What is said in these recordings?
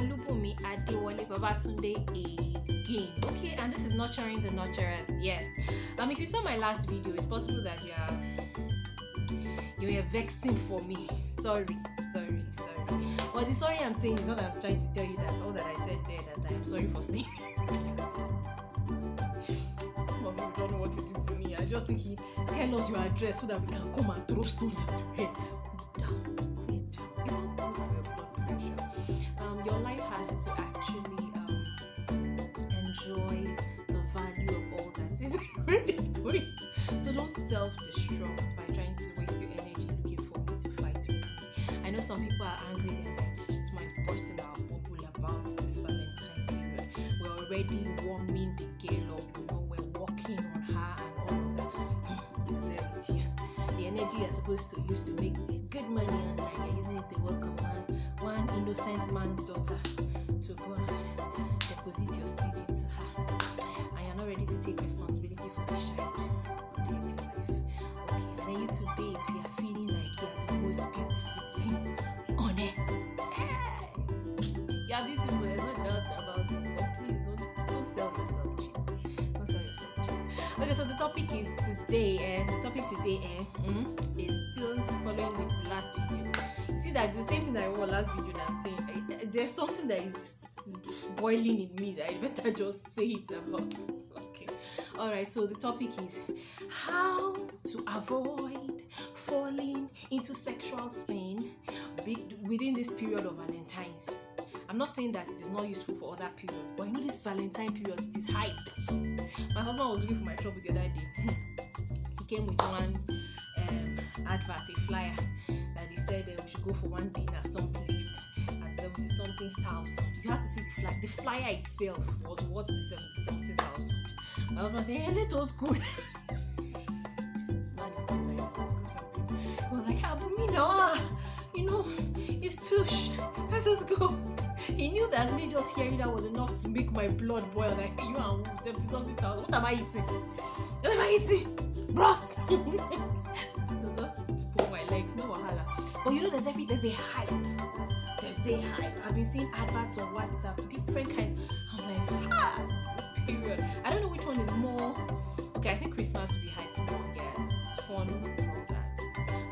Olubumi Adewale Babatunde again. Okay, and this is nurturing the nurturers. Yes. If you saw my last video, it's possible that you were vexing for me. Sorry. But the sorry I'm saying is not that I'm trying to tell you that all that I said there that I am sorry for saying it. But you don't know what to do to me. I just think he tell us your address so that we can come and throw stones at your head. Cool down. It's not good for your blood pressure. Your life has to actually enjoy the value of all that is already for you. So don't self-destruct by trying to waste your energy looking for me to fight with me. I know some people are angry, they're like, this might burst in our bubble about this Valentine period. We're already warming the girl up, we're working on her and all of that. This is levity. The energy you're supposed to use to make good money online, you're using it to welcome one innocent man's daughter to go and deposit your seed into her. And you're not ready to take responsibility for the child of your life. Okay, and then you too, babe, you're feeling like you're the most beautiful thing on earth. You're beautiful, there's no doubt about it. But please don't sell yourself cheap. Don't sell yourself cheap. Okay, so the topic is today, is still following with the last video. You see that it's the same thing that I wore last video that I'm saying. There's something that is boiling in me that I better just say it about. Okay. Alright, so the topic is how to avoid falling into sexual sin within this period of Valentine. I'm not saying that it is not useful for other periods, but this Valentine period, it is hyped. My husband was looking for my trouble the other day. He came with one advert, a flyer, that he said we should go for one dinner someplace at 70-something-thousand. You have to see the flyer. The flyer itself was worth the 70-something-thousand. My husband said, hey, let us go. That is nice. He was like, but me now, it's too let us go. He knew that me just hearing that was enough to make my blood boil. Like, you and 70-something-thousand. What am I eating? What am I eating? Bros! Just to pull my legs, no wahala. But there's a hype. There's a hype. I've been seeing adverts on WhatsApp, different kinds. I'm like, this period. I don't know which one is more. Okay, I think Christmas will be hyped more. Yeah, it's fun and all that.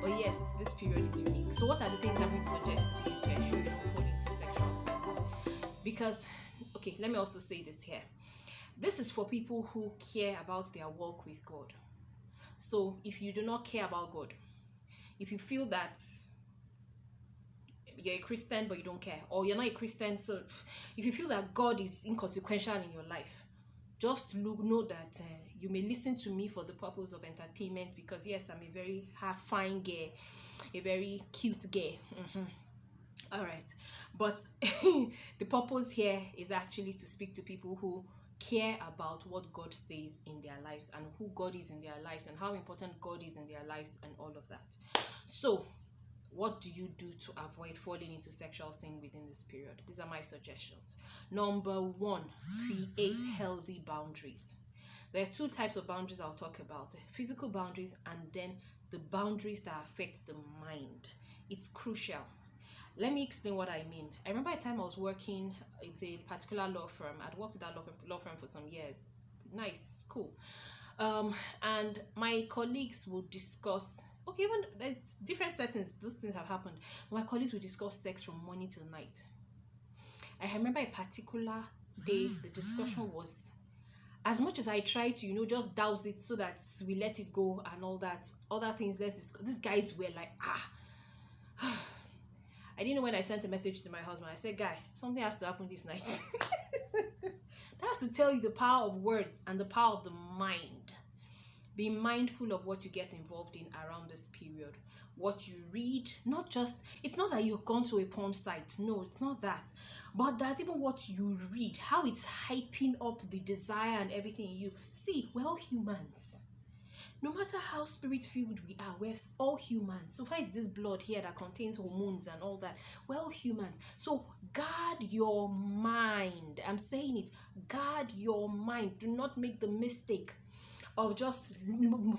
But yes, this period is unique. So what are the things I'm going to suggest to you to ensure you don't fall into sexual sin? Because, okay, let me also say this here. This is for people who care about their walk with God. So if you do not care about God, if you feel that you're a Christian but you don't care, or you're not a Christian, so if you feel that God is inconsequential in your life, just know that you may listen to me for the purpose of entertainment, because yes, I'm a very fine girl, a very cute girl. All right, but the purpose here is actually to speak to people who care about what God says in their lives and who God is in their lives and how important God is in their lives and all of that. So what do you do to avoid falling into sexual sin within this period? These are my suggestions. Number 1, create healthy boundaries. There are 2 types of boundaries I'll talk about: physical boundaries and then the boundaries that affect the mind. It's crucial. Let me explain what I mean. I remember a time I was working with a particular law firm. I'd worked with that law firm for some years. Nice, cool. And my colleagues would discuss, okay, even there's different settings, those things have happened. My colleagues would discuss sex from morning till night. I remember a particular day, the discussion was, as much as I tried to, just douse it so that we let it go and all that, other things, let's discuss. These guys were like, I didn't know when I sent a message to my husband. I said, guy, something has to happen this night. That has to tell you the power of words and the power of the mind. Be mindful of what you get involved in around this period. What you read, it's not that you've gone to a porn site. No, it's not that. But that even what you read, how it's hyping up the desire and everything in you. See, we're all humans. No matter how spirit-filled we are, we're all humans. So why is this blood here that contains hormones and all that? We're all humans. So guard your mind. I'm saying it. Guard your mind. Do not make the mistake of just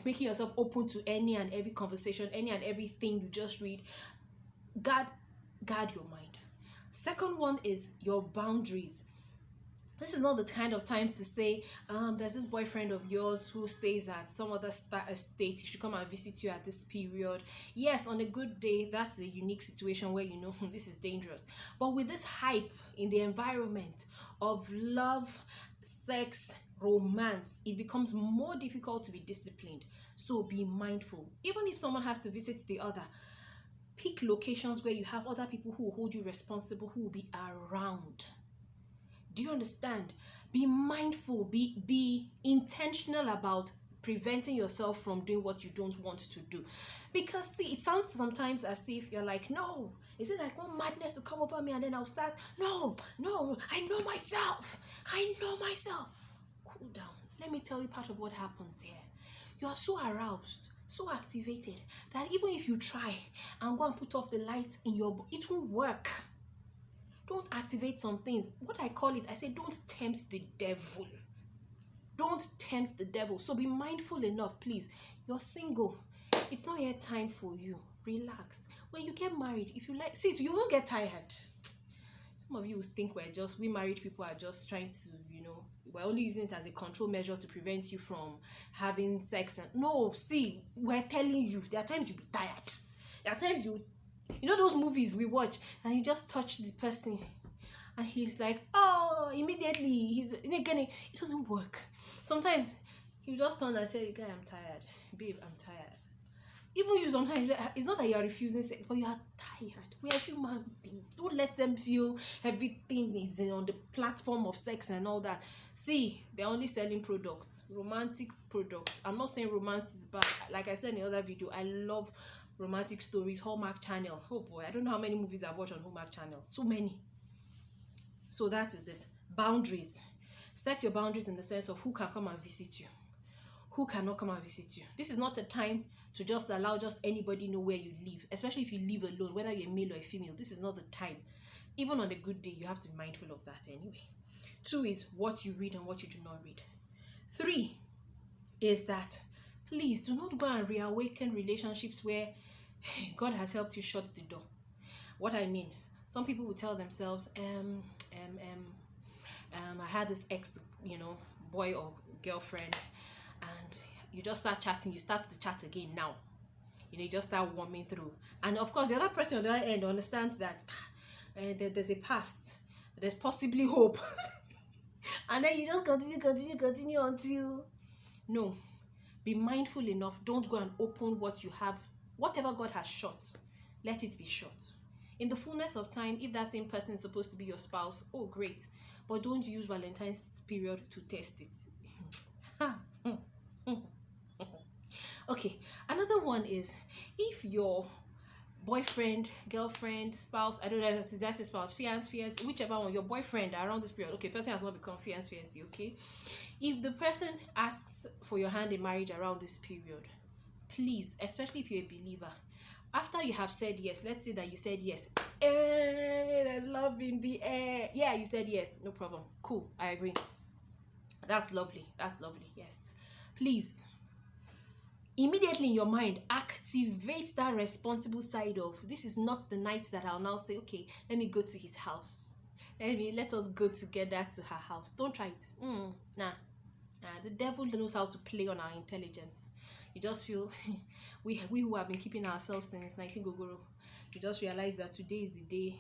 making yourself open to any and every conversation, any and everything you just read. Guard your mind. Second one is your boundaries. This is not the kind of time to say, there's this boyfriend of yours who stays at some other state. He should come and visit you at this period. Yes, on a good day, that's a unique situation where you know this is dangerous. But with this hype in the environment of love, sex, romance, it becomes more difficult to be disciplined. So be mindful. Even if someone has to visit the other, pick locations where you have other people who will hold you responsible, who will be around. Do you understand? Be mindful, be intentional about preventing yourself from doing what you don't want to do. Because see, it sounds sometimes as if you're like, no, is it like one madness to come over me and then I'll start? No, I know myself. Cool down. Let me tell you part of what happens here. You're so aroused, so activated, that even if you try and go and put off the light in your, it won't work. Don't activate some things. What I call it, I say don't tempt the devil. Don't tempt the devil. So be mindful enough, please. You're single. It's not yet time for you. Relax. When you get married, if you like, see, you won't get tired. Some of you will think we married people are just trying to, we're only using it as a control measure to prevent you from having sex. And no, see, we're telling you, there are times you'll be tired. There are times those movies we watch and you just touch the person and he's like, oh, immediately it doesn't work. Sometimes he'll just turn and tell you, guy, I'm tired. Babe, I'm tired. Even you sometimes, it's not that you are refusing sex, but you are tired. We are human beings. Don't let them feel everything is on the platform of sex and all that. See, they're only selling products, romantic products. I'm not saying romance is bad. Like I said in the other video, I love romantic stories, Hallmark Channel. Oh boy, I don't know how many movies I've watched on Hallmark Channel. So many. So that is it. Boundaries. Set your boundaries in the sense of who can come and visit you, who cannot come and visit you. This is not a time to just allow just anybody know where you live, especially if you live alone, whether you're a male or a female. This is not the time. Even on a good day, you have to be mindful of that anyway. 2 is what you read and what you do not read. 3 is that please do not go and reawaken relationships where God has helped you shut the door. What I mean, some people will tell themselves, I had this ex, boy or girlfriend, and you just start chatting, you start to chat again now. You just start warming through. And of course, the other person on the other end understands that there's a past, there's possibly hope. And then you just continue until... No. Be mindful enough. Don't go and open what you have. Whatever God has shut, let it be shut. In the fullness of time, if that same person is supposed to be your spouse, oh, great. But don't use Valentine's period to test it. Okay, another one is if your boyfriend, girlfriend, spouse, I don't know if that's a spouse, fiance, whichever one, your boyfriend around this period, okay, person has not become fiance, okay? If the person asks for your hand in marriage around this period, please, especially if you're a believer, after you have said yes, let's say that you said yes, there's love in the air. Yeah, you said yes, no problem. Cool, I agree. That's lovely, yes. Please, immediately in your mind, activate that responsible side of, this is not the night that I'll now say, okay, let me go to his house. Let us go together to her house. Don't try it. Nah. The devil knows how to play on our intelligence. You just feel, we who have been keeping ourselves since 19 Gogoro, you just realize that today is the day,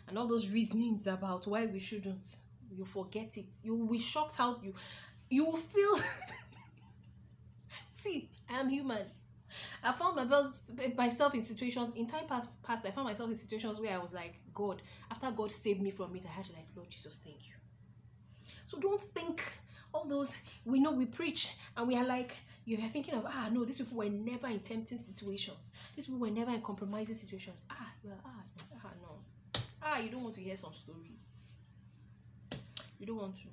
and all those reasonings about why we shouldn't, you forget it. You will be shocked how you will feel. See, I am human. I found myself in situations, in time past, I found myself in situations where I was like, God, after God saved me from it, I had to like, Lord Jesus, thank you. So don't think all those, we know we preach and we are like, you're thinking of, no, these people were never in tempting situations. These people were never in compromising situations. No. You don't want to hear some stories. You don't want to.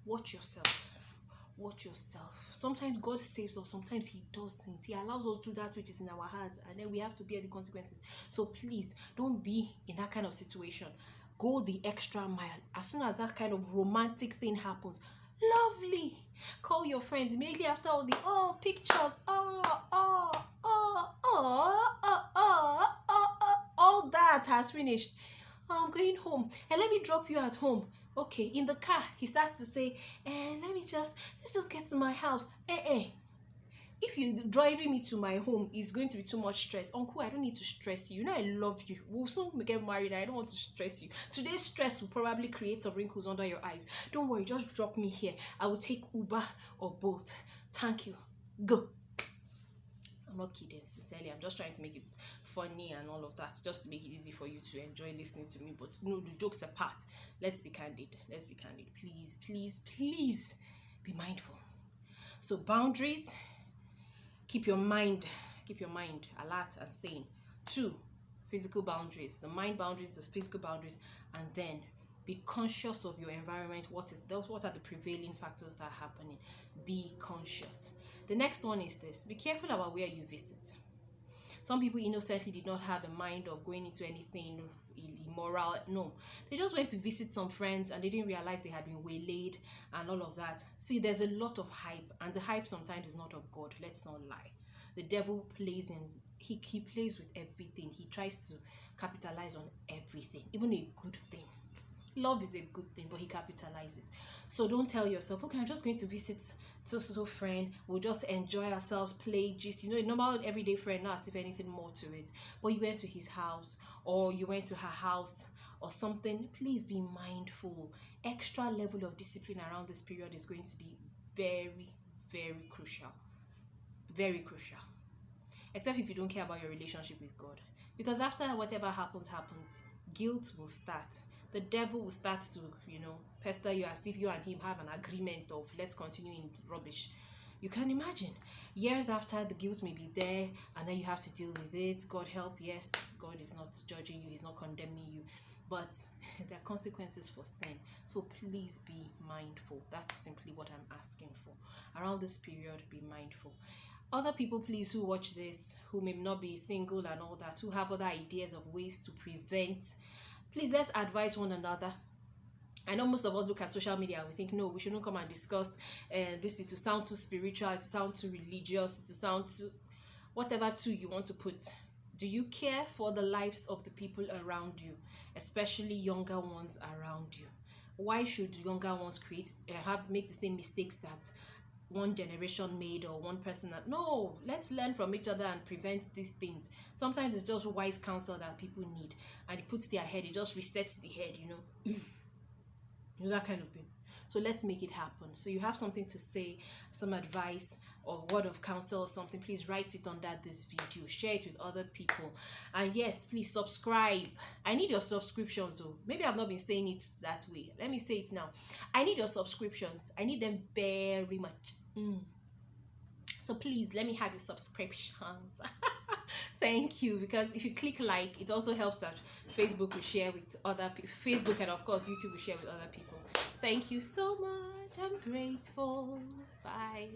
Watch yourself. Sometimes God saves us, sometimes he doesn't. He allows us to do that which is in our hearts, and then we have to bear the consequences. So please, don't be in that kind of situation. Go the extra mile. As soon as that kind of romantic thing happens, lovely. Call your friends immediately after all the pictures, all that has finished. oh, I'm going home, and let me drop you at home. Okay, in the car, he starts to say, and let's just get to my house. If you driving me to my home is going to be too much stress, uncle, I don't need to stress you. You know I love you. We'll soon get married. I don't want to stress you. Today's stress will probably create some wrinkles under your eyes. Don't worry, just drop me here. I will take Uber or Bolt. Thank you. Go. I'm not kidding, sincerely. I'm just trying to make it funny and all of that, just to make it easy for you to enjoy listening to me. But no, the jokes apart, let's be candid. Let's be candid. Please, please, please be mindful. So boundaries, keep your mind alert and sane. 2, physical boundaries, the mind boundaries, the physical boundaries, and then be conscious of your environment. What are the prevailing factors that are happening? Be conscious. The next one is this: be careful about where you visit. Some people innocently did not have a mind of going into anything immoral. No, they just went to visit some friends and they didn't realize they had been waylaid and all of that. See, there's a lot of hype, and the hype sometimes is not of God. Let's not lie. The devil plays in, he plays with everything. He tries to capitalize on everything, even a good thing. Love is a good thing, but he capitalizes. So don't tell yourself, okay, I'm just going to visit so friend, we'll just enjoy ourselves, play, gist, a normal everyday friend, not as if anything more to it. But you went to his house, or you went to her house or something. Please be mindful. Extra level of discipline around this period is going to be very, very crucial. Very crucial. Except if you don't care about your relationship with God. Because after whatever happens, guilt will start. The devil will start to, pester you as if you and him have an agreement of let's continue in rubbish. You can imagine. Years after, the guilt may be there, and then you have to deal with it. God help, yes, God is not judging you, he's not condemning you. But there are consequences for sin. So please be mindful. That's simply what I'm asking for. Around this period, be mindful. Other people, please, who watch this, who may not be single and all that, who have other ideas of ways to prevent, please, let's advise one another. I know most of us look at social media and we think, no, we shouldn't come and discuss this is to sound too spiritual, to sound too religious, to sound too whatever too you want to put. Do you care for the lives of the people around you, especially younger ones around you? Why should younger ones make the same mistakes that one generation made, or one person that no, let's learn from each other and prevent these things. Sometimes it's just wise counsel that people need, and it puts their head, it just resets the head, that kind of thing. So let's make it happen. So you have something to say, some advice or word of counsel or something, please write it under this video, share it with other people, and yes, please subscribe. I need your subscriptions. So maybe I've not been saying it that way. Let me say it now. I need your subscriptions. I need them very much. So please let me have your subscriptions. Thank you, because if you click like, it also helps that Facebook will share with other people. Facebook and of course YouTube will share with other people. Thank you so much. I'm grateful. Bye.